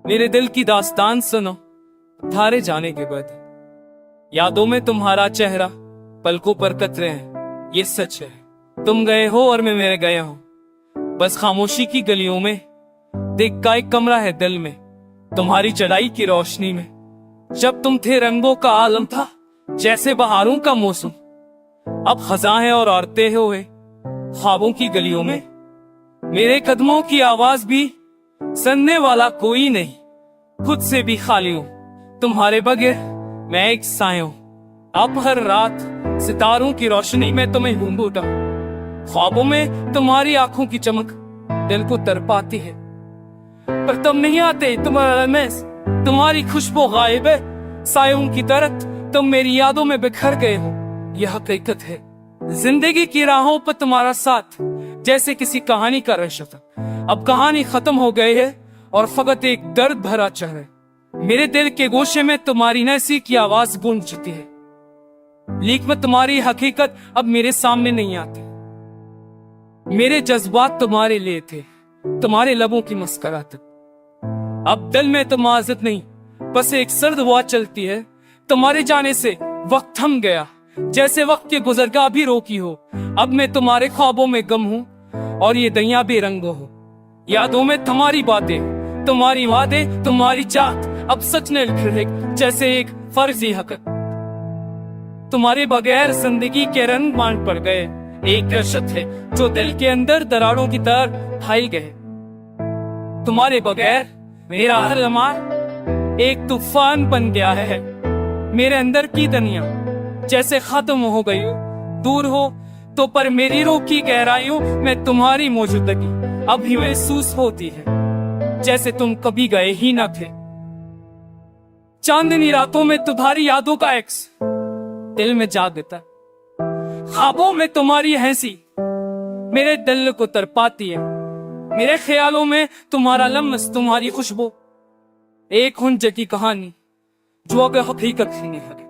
मेरे दिल की दास्तान सुनो थारे जाने के बाद। यादों में तुम्हारा चेहरा पलकों पर कतरे हैं, ये सच है। तुम गए हो और मैं मेरे गया हूं। बस खामोशी की गलियों में देख का एक कमरा है दिल में, तुम्हारी चढ़ाई की रोशनी में। जब तुम थे रंगों का आलम था जैसे बहारों का मौसम, अब खजा है और औरतें हुए ख्वाबों की गलियों में। मेरे कदमों की आवाज भी सुनने वाला कोई नहीं, खुद से भी खाली हूं। तुम्हारे बगैर मैं एक साया हूं। अब हर रात सितारों की रोशनी में तुम्हें ढूंढता, ख्वाबों में तुम्हारी आंखों की चमक दिल को तरपाती है। पर तुम नहीं आते, तुम्हारा मैस तुम्हारी खुशबू गायब है। सायों की तरह तुम मेरी यादों में बिखर गए हो, यह हकीकत है। जिंदगी की राहों पर तुम्हारा साथ जैसे किसी कहानी का रिश्ता, अब कहानी खत्म हो गई है और फकत एक दर्द भरा चेहरा। मेरे दिल के गोशे में तुम्हारी नसी की आवाज गूंज चुकी है, लेकिन तुम्हारी हकीकत अब मेरे सामने नहीं आती। मेरे जज्बात तुम्हारे लिए थे, तुम्हारे लबों की मुस्कुराहट। अब दिल में तुम आज़त नहीं, बस एक सर्द हवा चलती है। तुम्हारे जाने से वक्त थम गया, जैसे वक्त के गुजरगा भी रोकी हो। अब मैं तुम्हारे ख्वाबों में गम हूँ और ये दुनिया बेरंगो हो। यादों में तुम्हारी बातें, तुम्हारी वादे, तुम्हारी चाहत अब सच ने लिखे जैसे एक फर्जी हकीकत। तुम्हारे बगैर जिंदगी के रंग मान पड़ गए, एक दहशत है जो दिल के अंदर दरारों की तरह फैल गए। तुम्हारे बगैर मेरा हर लम्हा एक तूफान बन गया है। मेरे अंदर की दुनिया जैसे खत्म हो गई हो, दूर हो तो पर मेरी रूह की गहराइयों में तुम्हारी मौजूदगी अब भी महसूस होती है, जैसे तुम कभी गए ही न थे। चांदनी रातों में तुम्हारी यादों का एक्स दिल में जागता, ख्वाबों में तुम्हारी हंसी मेरे दिल को तरपाती है। मेरे ख्यालों में तुम्हारा लम्स, तुम्हारी खुशबू एक हुंज की कहानी जो अब हकीकत ही नहीं है।